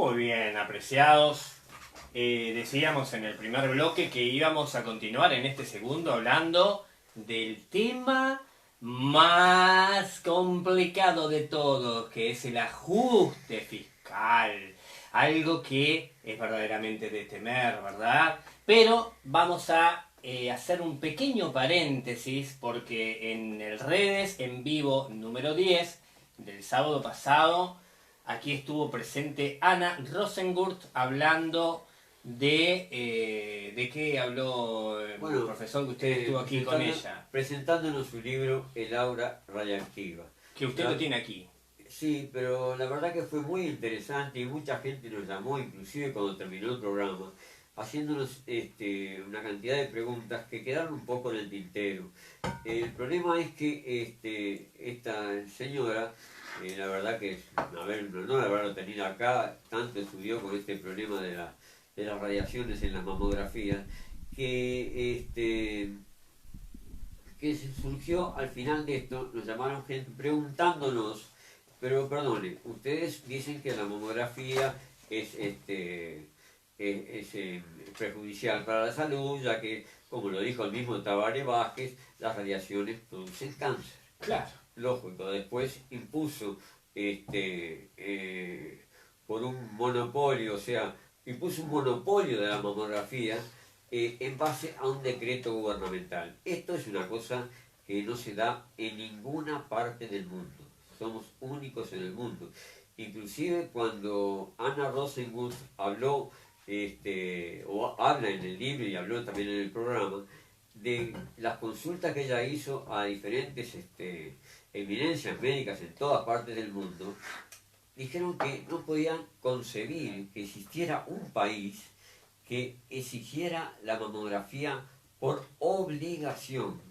Muy bien, apreciados. Decíamos en el primer bloque que íbamos a continuar en este segundo hablando del tema más complicado de todos, que es el ajuste fiscal. Algo que es verdaderamente de temer, ¿verdad? Pero vamos a hacer un pequeño paréntesis porque en el redes en vivo número 10 del sábado pasado, aquí estuvo presente Ana Rosengurt hablando ¿de qué habló el profesor que usted estuvo aquí con ella? Presentándonos su libro El aura radiactiva. Que usted lo tiene aquí. Sí, pero la verdad que fue muy interesante y mucha gente nos llamó, inclusive cuando terminó el programa, haciéndonos una cantidad de preguntas que quedaron un poco en el tintero. El problema es que esta señora, la verdad que es un honor haberlo tenido acá, tanto estudió con este problema de las radiaciones en las mamografías, que surgió al final de esto, nos llamaron gente preguntándonos, pero perdone, ustedes dicen que la mamografía es perjudicial para la salud, ya que, como lo dijo el mismo Tabaré Vázquez, las radiaciones producen cáncer. Claro. Lógico, después impuso por un monopolio, o sea, impuso un monopolio de la mamografía en base a un decreto gubernamental. Esto es una cosa que no se da en ninguna parte del mundo. Somos únicos en el mundo. Inclusive cuando Ana Rosengurt habló, o habla en el libro y habló también en el programa, de las consultas que ella hizo a diferentes eminencias médicas en todas partes del mundo, dijeron que no podían concebir que existiera un país que exigiera la mamografía por obligación.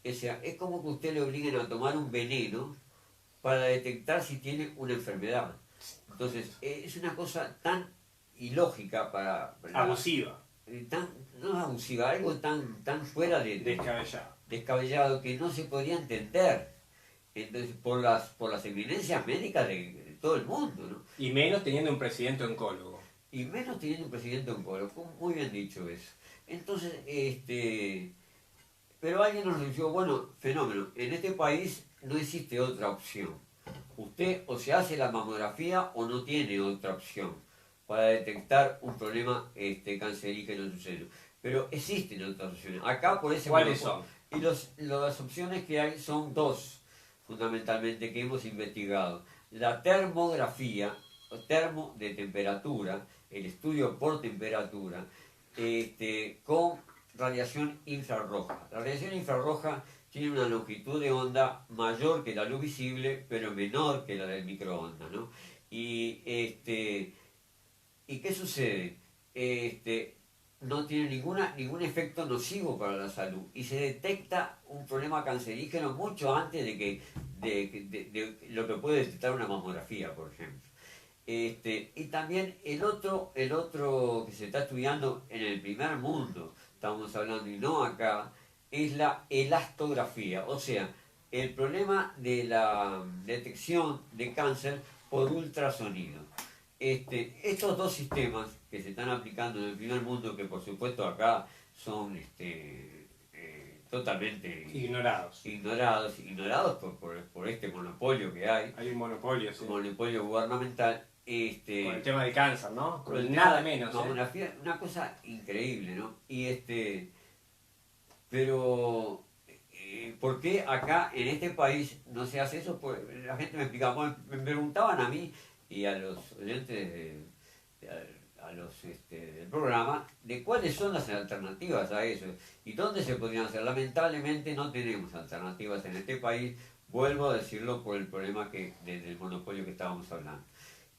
O sea, es como que usted le obliguen a tomar un veneno para detectar si tiene una enfermedad. Entonces, es una cosa tan ilógica abusiva. No es abusiva, algo tan fuera de... Descabellado. Descabellado que no se podía entender. Entonces, por las eminencias médicas de todo el mundo, ¿no? Y menos teniendo un presidente oncólogo. Y menos teniendo un presidente oncólogo, muy bien dicho eso. Entonces, pero alguien nos dijo, bueno, fenómeno, en este país no existe otra opción. Usted o se hace la mamografía o no tiene otra opción para detectar un problema cancerígeno en su seno. Pero existen otras opciones. Acá por ese ¿Cuáles son? Y las opciones que hay son dos, fundamentalmente, que hemos investigado. La termografía, o termo de temperatura, el estudio por temperatura, con radiación infrarroja. La radiación infrarroja tiene una longitud de onda mayor que la luz visible, pero menor que la del microondas, ¿no? ¿Y qué sucede? No tiene ningún efecto nocivo para la salud y se detecta un problema cancerígeno mucho antes de lo que puede detectar una mamografía, por ejemplo. Y también el otro que se está estudiando en el primer mundo, estamos hablando y no acá, es la elastografía, o sea, el problema de la detección de cáncer por ultrasonido. Estos dos sistemas que se están aplicando en el primer mundo, que por supuesto acá son totalmente ignorados por este monopolio que hay. Hay un monopolio, sí. Un monopolio gubernamental. Con el tema del cáncer, ¿no? Con nada menos. Una cosa increíble, ¿no? Pero ¿por qué acá en este país no se hace eso? Pues la gente me explicaba, me preguntaban a mí y a los oyentes del programa de cuáles son las alternativas a eso y dónde se podrían hacer. Lamentablemente no tenemos alternativas en este país, vuelvo a decirlo por el problema del monopolio que estábamos hablando.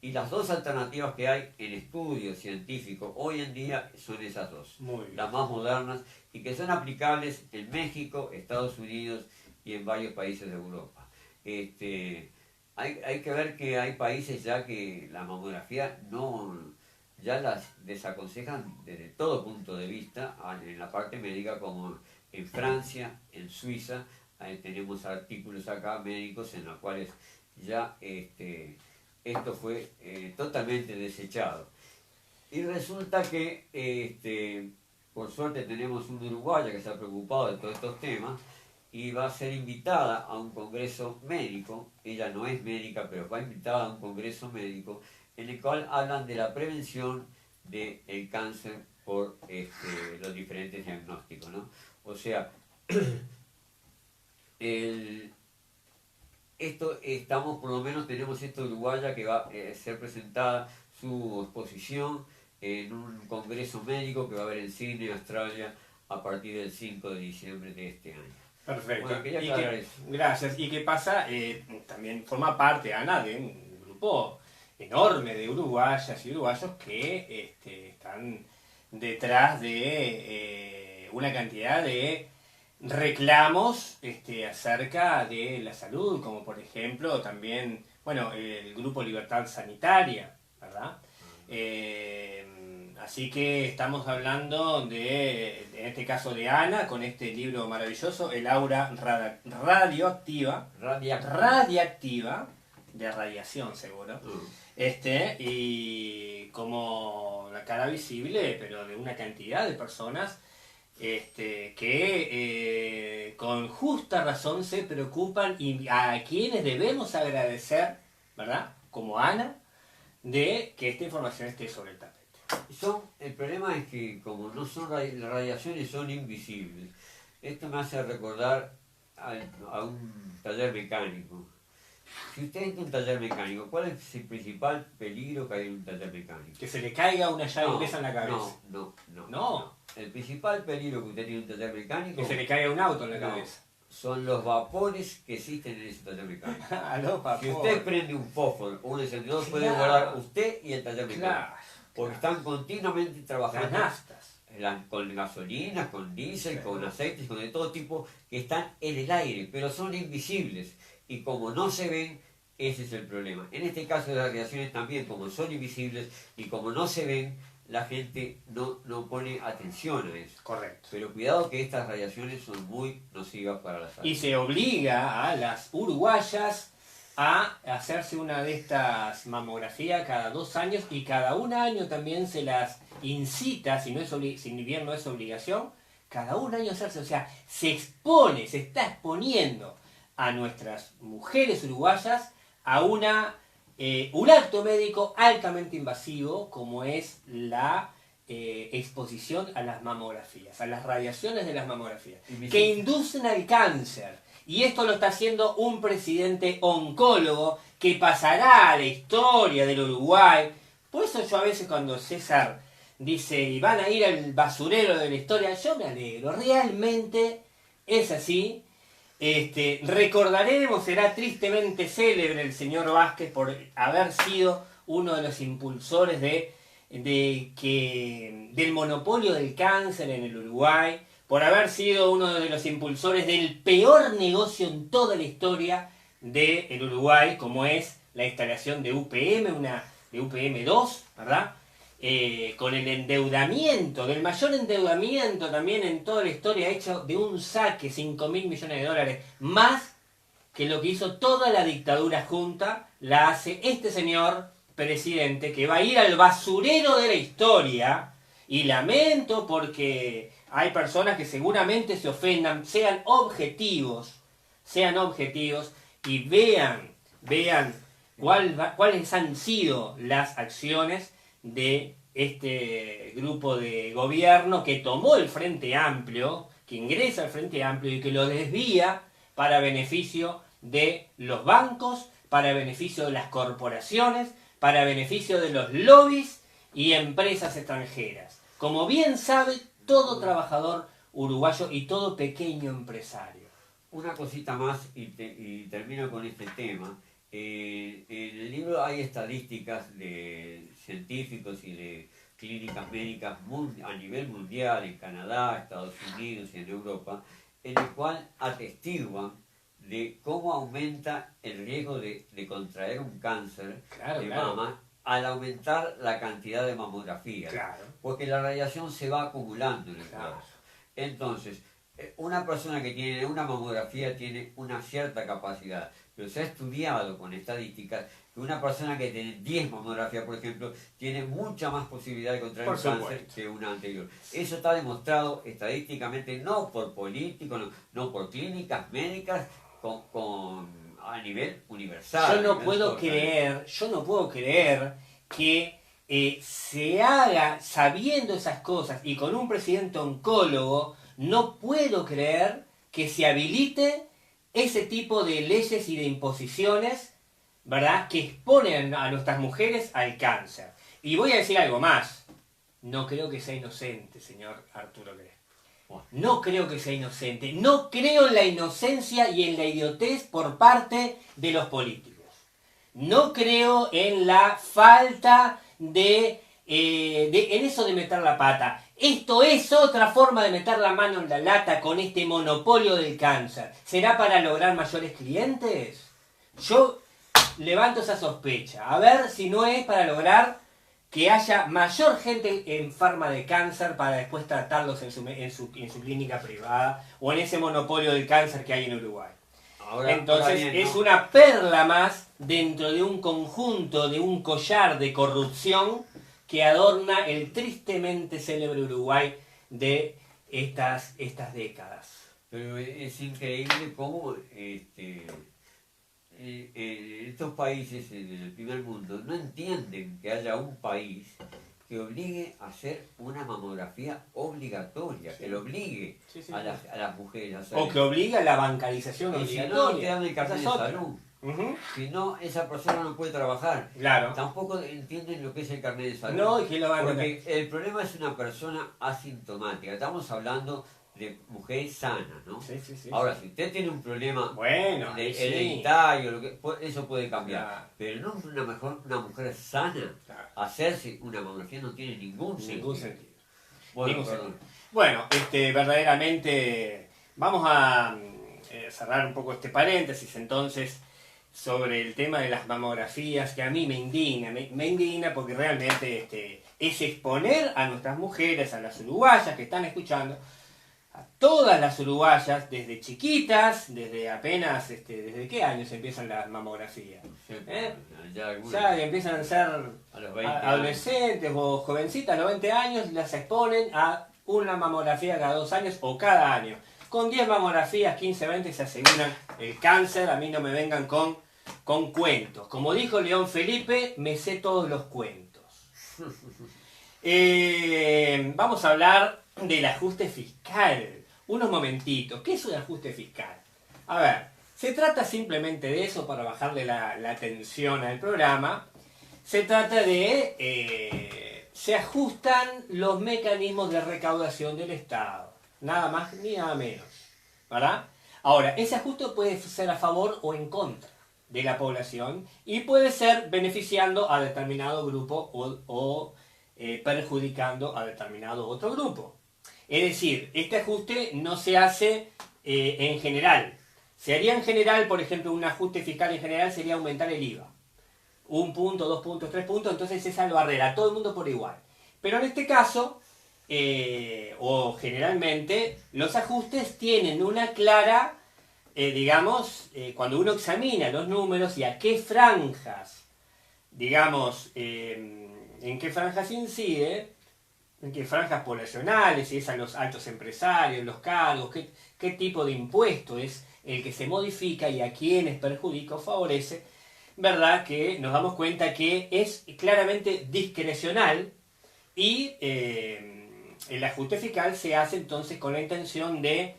Y las dos alternativas que hay en estudios científicos hoy en día son esas dos, las más modernas y que son aplicables en México, Estados Unidos y en varios países de Europa. Hay que ver que hay países ya que la mamografía ya las desaconsejan desde todo punto de vista en la parte médica, como en Francia, en Suiza. Tenemos artículos acá médicos en los cuales ya esto fue totalmente desechado. Y resulta que, por suerte tenemos una uruguaya que se ha preocupado de todos estos temas y va a ser invitada a un congreso médico. Ella no es médica, pero va invitada a un congreso médico en el cual hablan de la prevención del cáncer por los diferentes diagnósticos, ¿no? O sea, por lo menos tenemos esta uruguaya que va a ser presentada su exposición en un congreso médico que va a haber en Sydney, Australia, a partir del 5 de diciembre de este año. Perfecto. Bueno, quería aclarar eso. Gracias. ¿Y qué pasa? También forma parte, Ana, de un grupo enorme de uruguayas y uruguayos que están detrás de una cantidad de reclamos acerca de la salud, como por ejemplo también, bueno, el grupo Libertad Sanitaria, ¿verdad? Así que estamos hablando en este caso de Ana, con este libro maravilloso, El aura radioactiva, de radiación seguro, y como la cara visible, pero de una cantidad de personas que con justa razón se preocupan y a quienes debemos agradecer, ¿verdad? Como Ana, de que esta información esté sobre el tapete. El problema es que como no son las radiaciones, son invisibles. Esto me hace recordar a un taller mecánico. Si usted entra en un taller mecánico, ¿cuál es el principal peligro que hay en un taller mecánico? Que se le caiga una llave inglesa en la cabeza. No. El principal peligro que usted tiene en un taller mecánico... Que se le caiga un auto en la cabeza. Son los vapores que existen en ese taller mecánico. Si usted prende un fósforo o un encendedor, puede volar usted y el taller mecánico. Porque están continuamente trabajando con gasolina, con diésel, con aceites, con de todo tipo, que están en el aire, pero son invisibles. Y como no se ven, ese es el problema. En este caso de las radiaciones también, como son invisibles y como no se ven, la gente no pone atención a eso. Correcto. Pero cuidado que estas radiaciones son muy nocivas para la salud. Y se obliga a las uruguayas a hacerse una de estas mamografías cada 2 años y cada 1 año también se las incita, si bien no es obligación, cada 1 año hacerse. O sea, se está exponiendo a nuestras mujeres uruguayas a un acto médico altamente invasivo como es la exposición a las mamografías, a las radiaciones de las mamografías, que inducen al cáncer. Y esto lo está haciendo un presidente oncólogo que pasará a la historia del Uruguay. Por eso yo a veces cuando César dice, y van a ir al basurero de la historia, yo me alegro, realmente es así. Recordaremos, será tristemente célebre el señor Vázquez por haber sido uno de los impulsores del monopolio del cáncer en el Uruguay, por haber sido uno de los impulsores del peor negocio en toda la historia del Uruguay, como es la instalación de UPM, de UPM2, ¿verdad? Con el endeudamiento, del mayor endeudamiento también en toda la historia, hecho de un saque, 5.000 millones de dólares, más que lo que hizo toda la dictadura junta, la hace este señor presidente, que va a ir al basurero de la historia, y lamento porque hay personas que seguramente se ofendan, sean objetivos y vean cuáles han sido las acciones de este grupo de gobierno que tomó el Frente Amplio, que ingresa al Frente Amplio y que lo desvía para beneficio de los bancos, para beneficio de las corporaciones, para beneficio de los lobbies y empresas extranjeras. Como bien sabe todo trabajador uruguayo y todo pequeño empresario. Una cosita más y termino con este tema. En el libro hay estadísticas de científicos y de clínicas médicas a nivel mundial, en Canadá, Estados Unidos y en Europa, en el cual atestiguan de cómo aumenta el riesgo de contraer un cáncer de mama al aumentar la cantidad de mamografía. Porque la radiación se va acumulando en el cuerpo. Entonces, una persona que tiene una mamografía tiene una cierta capacidad, pero se ha estudiado con estadísticas que una persona que tiene 10 mamografías, por ejemplo, tiene mucha más posibilidad de contraer Por un cáncer supuesto. que una anterior. Eso está demostrado estadísticamente, no por políticos, no por clínicas médicas, a nivel universal. Yo no puedo creer que se haga sabiendo esas cosas y con un presidente oncólogo, no puedo creer que se habilite ese tipo de leyes y de imposiciones, ¿verdad?, que exponen a nuestras mujeres al cáncer. Y voy a decir algo más. No creo que sea inocente, señor Arturo Crespo. No creo que sea inocente. No creo en la inocencia y en la idiotez por parte de los políticos. No creo en la falta en eso de meter la pata. Esto es otra forma de meter la mano en la lata con este monopolio del cáncer. ¿Será para lograr mayores clientes? Yo levanto esa sospecha. A ver si no es para lograr que haya mayor gente enferma de cáncer para después tratarlos en su clínica privada o en ese monopolio del cáncer que hay en Uruguay. Entonces bien, ¿no? Es una perla más dentro de un conjunto, de un collar de corrupción que adorna el tristemente célebre Uruguay de estas décadas. Pero es increíble cómo estos países en el primer mundo no entienden que haya un país que obligue a hacer una mamografía obligatoria, sí, que lo obligue a las mujeres a hacer. O que obligue a la bancarización obligatoria. Si no, te dan el carnet de salud. Si no, esa persona no puede trabajar. Claro. Tampoco entienden lo que es el carnet de salud. No, y que lo van porque el problema es una persona asintomática. Estamos hablando de mujeres sanas, ¿no? Sí, sí, sí. Ahora, si usted tiene un problema hereditario, eso puede cambiar. Claro. Pero no una mujer sana, claro, hacerse una mamografía no tiene ningún sentido. Bueno, verdaderamente vamos a cerrar un poco este paréntesis entonces sobre el tema de las mamografías, que a mí me indigna porque realmente es exponer a nuestras mujeres, a las uruguayas que están escuchando, a todas las uruguayas, desde chiquitas, desde apenas, ¿desde qué años empiezan las mamografías? Ya empiezan a ser adolescentes o jovencitas, a los 20 años, las exponen a una mamografía cada 2 años o cada año. Con 10 mamografías, 15, 20 se aseguran el cáncer. A mí no me vengan con cuentos. Como dijo León Felipe, me sé todos los cuentos. Vamos a hablar del ajuste fiscal. Unos momentitos. ¿Qué es un ajuste fiscal? A ver, se trata simplemente de eso para bajarle la tensión al programa. Se trata de... se ajustan los mecanismos de recaudación del Estado. Nada más ni nada menos. ¿Verdad? Ahora, ese ajuste puede ser a favor o en contra de la población y puede ser beneficiando a determinado grupo o perjudicando a determinado otro grupo. Es decir, este ajuste no se hace en general. Se haría en general, por ejemplo, un ajuste fiscal en general sería aumentar el IVA. 1 punto, 2 puntos, 3 puntos, entonces esa lo arregla a todo el mundo por igual. Pero en este caso, o generalmente, los ajustes tienen una clara, cuando uno examina los números y a qué franjas, en qué franjas incide, en qué franjas poblacionales, si es a los altos empresarios, los cargos, qué tipo de impuesto es el que se modifica y a quiénes perjudica o favorece, ¿verdad? Que nos damos cuenta que es claramente discrecional y el ajuste fiscal se hace entonces con la intención de,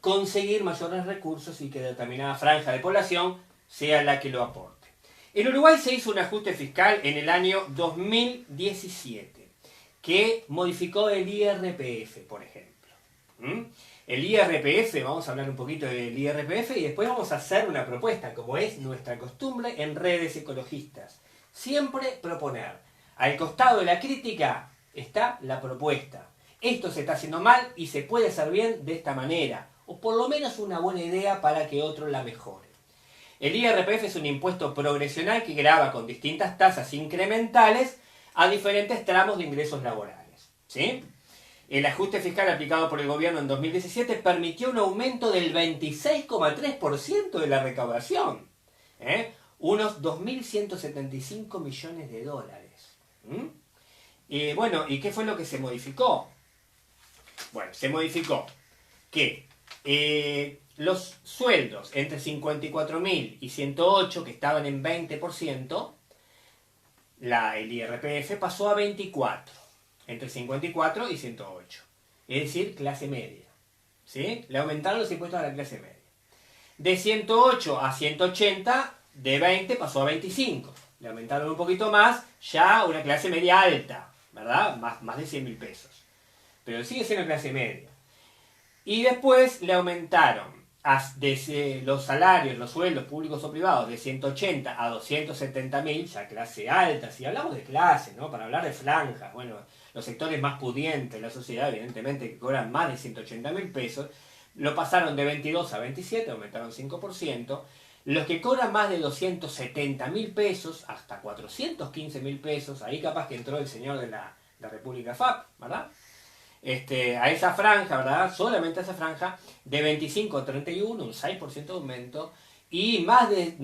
conseguir mayores recursos y que determinada franja de población sea la que lo aporte. En Uruguay se hizo un ajuste fiscal en el año 2017 que modificó el IRPF, por ejemplo. El IRPF, vamos a hablar un poquito del IRPF y después vamos a hacer una propuesta, como es nuestra costumbre en redes ecologistas. Siempre proponer. Al costado de la crítica está la propuesta. Esto se está haciendo mal y se puede hacer bien de esta manera, o por lo menos una buena idea para que otro la mejore. El IRPF es un impuesto progresional que grava con distintas tasas incrementales a diferentes tramos de ingresos laborales. ¿Sí? El ajuste fiscal aplicado por el gobierno en 2017 permitió un aumento del 26,3% de la recaudación. Unos 2.175 millones de dólares. Y bueno, ¿y qué fue lo que se modificó? Bueno, se modificó que los sueldos entre 54.000 y 108, que estaban en 20%, el IRPF pasó a 24, entre 54 y 108. Es decir, clase media. ¿Sí? Le aumentaron los impuestos a la clase media. De 108 a 180, de 20 pasó a 25. Le aumentaron un poquito más, ya una clase media alta, ¿verdad? Más de 100.000 pesos. Pero sigue siendo clase media. Y después le aumentaron los salarios, los sueldos públicos o privados de 180 a 270.000, ya clase alta. Si hablamos de clase, ¿no? Para hablar de franjas, bueno, los sectores más pudientes de la sociedad, evidentemente, que cobran más de 180.000 pesos, lo pasaron de 22 a 27, aumentaron 5%. Los que cobran más de 270.000 pesos, hasta 415.000 pesos, ahí capaz que entró el señor de la República FAP, ¿verdad? A esa franja, ¿verdad? Solamente a esa franja, de 25 a 31, un 6% de aumento, y más de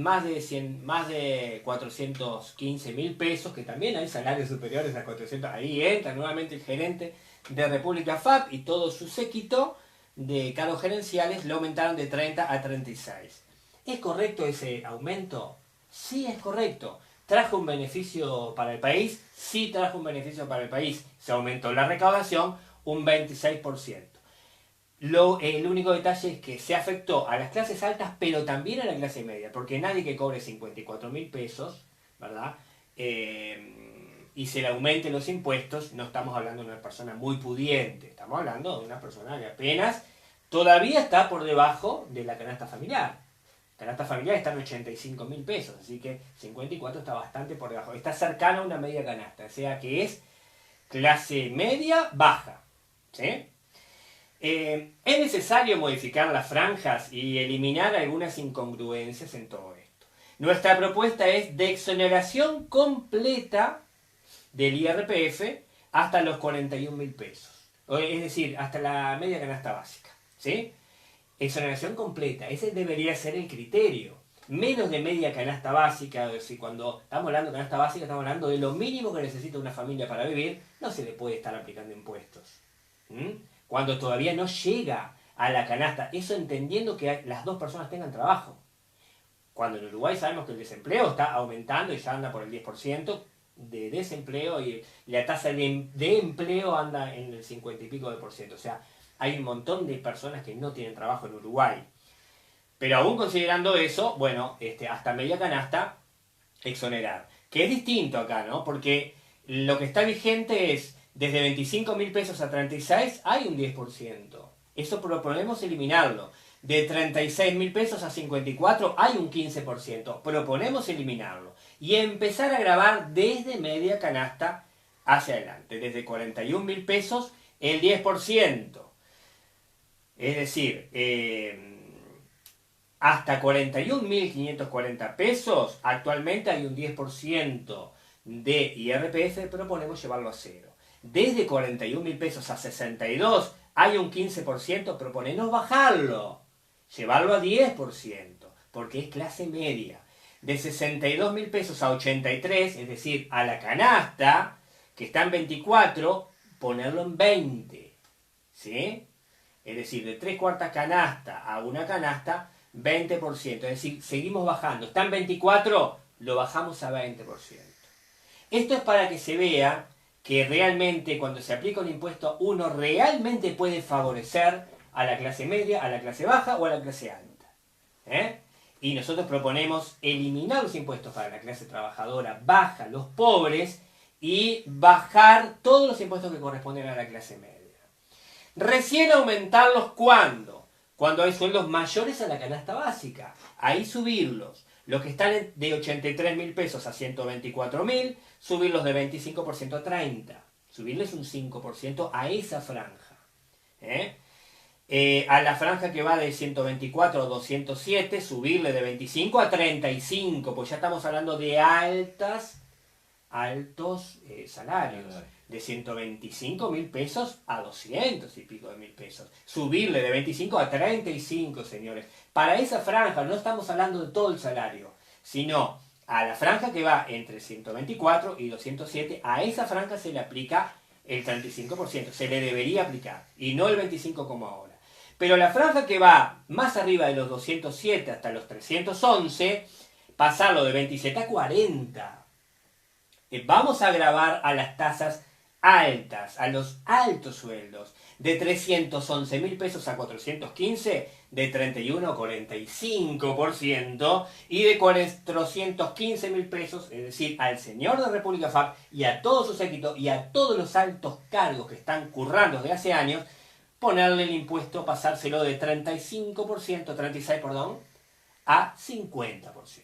415.000 pesos, que también hay salarios superiores a 400, ahí entra nuevamente el gerente de República FAP y todo su séquito de cargos gerenciales lo aumentaron de 30 a 36. ¿Es correcto ese aumento? Sí, es correcto. ¿Trajo un beneficio para el país? Sí, trajo un beneficio para el país. Se aumentó la recaudación un 26%. El único detalle es que se afectó a las clases altas, pero también a la clase media, porque nadie que cobre 54.000 pesos, ¿verdad? Y se le aumenten los impuestos, no estamos hablando de una persona muy pudiente, estamos hablando de una persona que apenas todavía está por debajo de la canasta familiar. La canasta familiar está en 85.000 pesos, así que 54 está bastante por debajo. Está cercano a una media canasta, o sea que es clase media baja. ¿Sí? Es necesario modificar las franjas y eliminar algunas incongruencias en todo esto. Nuestra propuesta es de exoneración completa del IRPF hasta los 41.000 pesos. Es decir, hasta la media canasta básica. ¿Sí? Exoneración completa, ese debería ser el criterio. Menos de media canasta básica, es decir, cuando estamos hablando de canasta básica, estamos hablando de lo mínimo que necesita una familia para vivir, no se le puede estar aplicando impuestos. Cuando todavía no llega a la canasta, eso entendiendo que las dos personas tengan trabajo. Cuando en Uruguay sabemos que el desempleo está aumentando y ya anda por el 10% de desempleo y la tasa de empleo anda en el 50 y pico de por ciento. O sea, hay un montón de personas que no tienen trabajo en Uruguay. Pero aún considerando eso, bueno, hasta media canasta, exonerar. Que es distinto acá, ¿no? Porque lo que está vigente es, desde 25.000 pesos a 36, hay un 10%. Eso proponemos eliminarlo. De 36.000 pesos a 54, hay un 15%. Proponemos eliminarlo. Y empezar a grabar desde media canasta hacia adelante. Desde 41.000 pesos, el 10%. Es decir, hasta 41.540 pesos, actualmente hay un 10% de IRPF, proponemos llevarlo a cero. Desde 41.000 pesos a 62 hay un 15%, proponemos bajarlo, llevarlo a 10%, porque es clase media. De 62.000 pesos a 83, es decir, a la canasta, que está en 24, ponerlo en 20. ¿Sí? Es decir, de 3/4 canasta a una canasta, 20%. Es decir, seguimos bajando. Está en 24, lo bajamos a 20%. Esto es para que se vea que realmente cuando se aplica un impuesto, uno realmente puede favorecer a la clase media, a la clase baja o a la clase alta. Y nosotros proponemos eliminar los impuestos para la clase trabajadora baja, los pobres, y bajar todos los impuestos que corresponden a la clase media. Recién aumentarlos, ¿cuándo? Cuando hay sueldos mayores a la canasta básica. Ahí subirlos. Los que están de 83.000 pesos a 124.000, subirlos de 25% a 30%. Subirles un 5% a esa franja. A la franja que va de 124 a 207, subirle de 25 a 35, pues ya estamos hablando de altos salarios. De 125.000 pesos a 200 y pico de mil pesos. Subirle de 25 a 35, señores. Para esa franja no estamos hablando de todo el salario. sino a la franja que va entre 124 y 207, a esa franja se le aplica el 35%, se le debería aplicar, y no el 25% como ahora. Pero la franja que va más arriba de los 207 hasta los 311, pasarlo de 27 a 40. Vamos a grabar a las tasas altas, a los altos sueldos, de 311.000 pesos a 415, de 31 a 45%, y de 415.000 pesos, es decir, al señor de República FAP y a todo su séquito y a todos los altos cargos que están currando desde hace años, ponerle el impuesto, pasárselo de 35%, 36%, perdón, a 50%.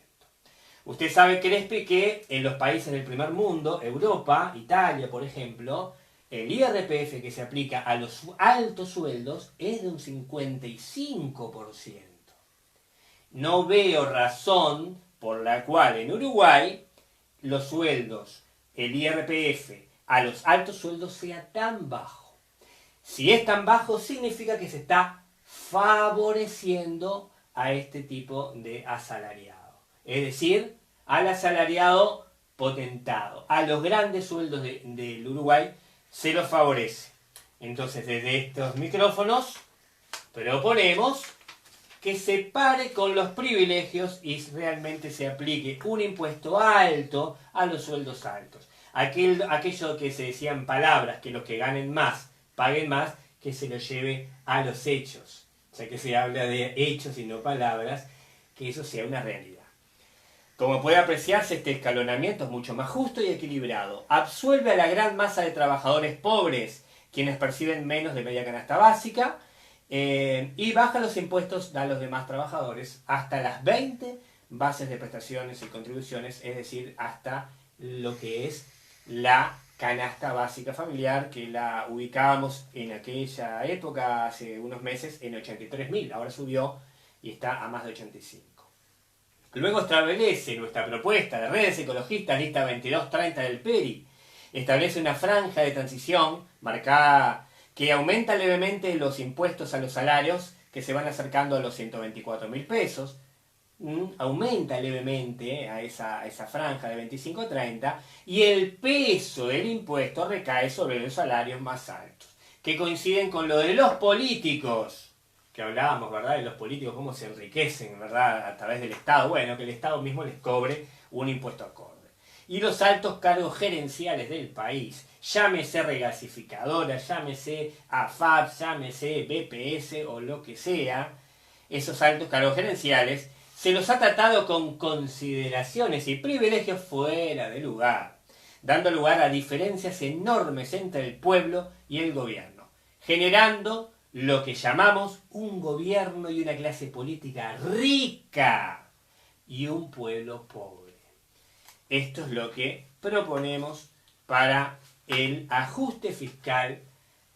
Usted sabe, Crespi, que en los países del primer mundo, Europa, Italia, por ejemplo, el IRPF que se aplica a los altos sueldos es de un 55%. No veo razón por la cual en Uruguay los sueldos, el IRPF a los altos sueldos sea tan bajo. Si es tan bajo, significa que se está favoreciendo a este tipo de asalariado. Es decir, al asalariado potentado, a los grandes sueldos del Uruguay se los favorece. Entonces, desde estos micrófonos proponemos que se pare con los privilegios y realmente se aplique un impuesto alto a los sueldos altos. Aquello que se decía en palabras, que los que ganen más, paguen más, que se lo lleve a los hechos. O sea, que se habla de hechos y no palabras, que eso sea una realidad. Como puede apreciarse, este escalonamiento es mucho más justo y equilibrado. Absuelve a la gran masa de trabajadores pobres, quienes perciben menos de media canasta básica, y baja los impuestos a los demás trabajadores hasta las 20 bases de prestaciones y contribuciones, es decir, hasta lo que es la canasta básica familiar, que la ubicábamos en aquella época, hace unos meses, en 83.000. Ahora subió y está a más de 85. Luego establece nuestra propuesta de redes ecologistas, lista 2230 del PERI. Establece una franja de transición marcada que aumenta levemente los impuestos a los salarios que se van acercando a los 124.000 pesos. Aumenta levemente a esa franja de 25 a 30 y el peso del impuesto recae sobre los salarios más altos, que coinciden con lo de los políticos. Que hablábamos, ¿verdad?, de los políticos, cómo se enriquecen, ¿verdad?, a través del Estado. Bueno, que el Estado mismo les cobre un impuesto acorde. Y los altos cargos gerenciales del país, llámese regasificadora, llámese AFAP, llámese BPS o lo que sea, esos altos cargos gerenciales se los ha tratado con consideraciones y privilegios fuera de lugar, dando lugar a diferencias enormes entre el pueblo y el gobierno, generando lo que llamamos un gobierno y una clase política rica y un pueblo pobre. Esto es lo que proponemos para el ajuste fiscal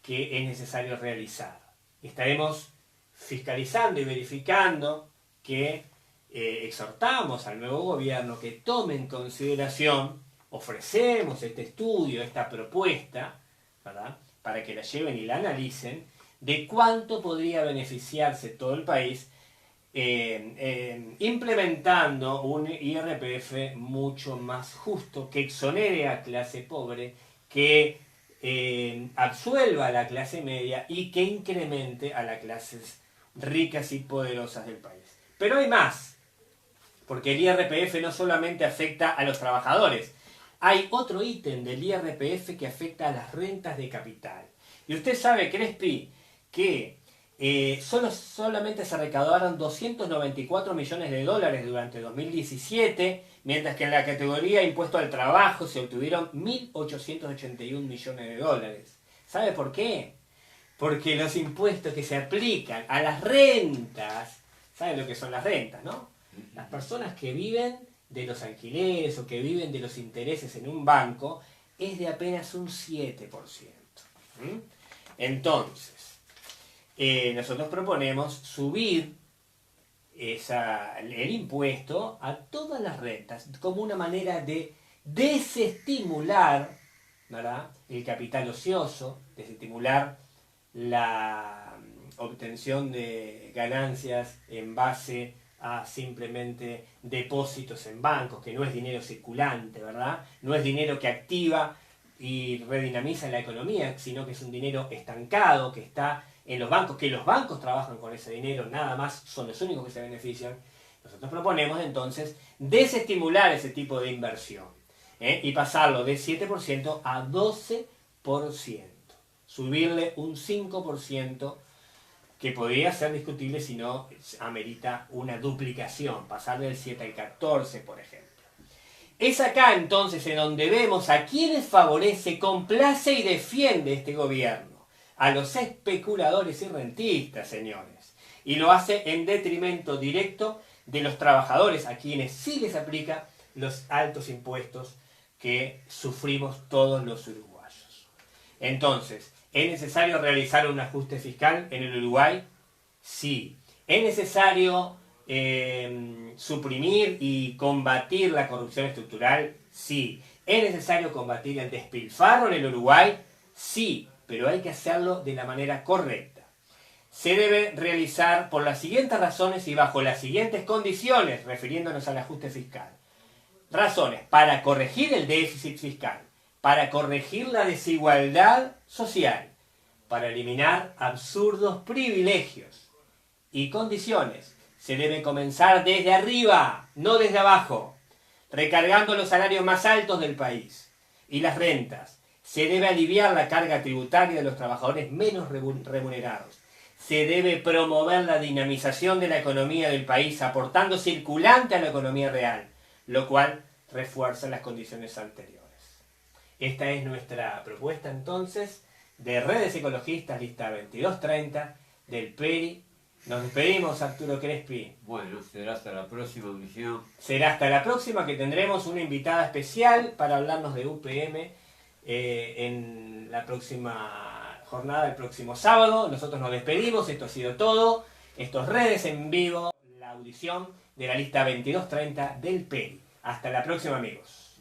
que es necesario realizar. Estaremos fiscalizando y verificando que exhortamos al nuevo gobierno que tome en consideración, ofrecemos este estudio, esta propuesta, ¿verdad?, para que la lleven y la analicen, de cuánto podría beneficiarse todo el país implementando un IRPF mucho más justo, que exonere a clase pobre, que absuelva a la clase media y que incremente a las clases ricas y poderosas del país. Pero hay más, porque el IRPF no solamente afecta a los trabajadores, hay otro ítem del IRPF que afecta a las rentas de capital. Y usted sabe, Crespi, que solamente se recaudaron 294 millones de dólares durante 2017, mientras que en la categoría impuesto al trabajo se obtuvieron 1.881 millones de dólares. ¿Sabe por qué? Porque los impuestos que se aplican a las rentas, ¿sabe lo que son las rentas, no? Las personas que viven de los alquileres o que viven de los intereses en un banco es de apenas un 7%. Entonces, nosotros proponemos subir el impuesto a todas las rentas como una manera de desestimular, ¿verdad?, el capital ocioso, desestimular la obtención de ganancias en base a simplemente depósitos en bancos, que no es dinero circulante, ¿verdad? No es dinero que activa y redinamiza la economía, sino que es un dinero estancado, que está en los bancos, que los bancos trabajan con ese dinero, nada más son los únicos que se benefician. Nosotros proponemos entonces desestimular ese tipo de inversión y pasarlo de 7% a 12%, subirle un 5%, que podría ser discutible si no amerita una duplicación, pasar del 7 al 14, por ejemplo. Es acá entonces en donde vemos a quienes favorece, complace y defiende este gobierno. A los especuladores y rentistas, señores. Y lo hace en detrimento directo de los trabajadores, a quienes sí les aplica los altos impuestos que sufrimos todos los uruguayos. Entonces, ¿es necesario realizar un ajuste fiscal en el Uruguay? Sí. ¿Es necesario suprimir y combatir la corrupción estructural? Sí. ¿Es necesario combatir el despilfarro en el Uruguay? Sí, pero hay que hacerlo de la manera correcta. Se debe realizar por las siguientes razones y bajo las siguientes condiciones, refiriéndonos al ajuste fiscal. Razones: para corregir el déficit fiscal, para corregir la desigualdad social, para eliminar absurdos privilegios. Y condiciones: se debe comenzar desde arriba, no desde abajo, recargando los salarios más altos del país y las rentas. Se debe aliviar la carga tributaria de los trabajadores menos remunerados. Se debe promover la dinamización de la economía del país, aportando circulante a la economía real, lo cual refuerza las condiciones anteriores. Esta es nuestra propuesta entonces de Redes Ecologistas, lista 2230 del PERI. Nos despedimos, Arturo Crespi. Bueno, será hasta la próxima emisión. Será hasta la próxima, que tendremos una invitada especial para hablarnos de UPM en la próxima jornada, el próximo sábado. Nosotros nos despedimos, esto ha sido todo. Esto es Redes en Vivo, la audición de la lista 2230 del PERI. Hasta la próxima, amigos.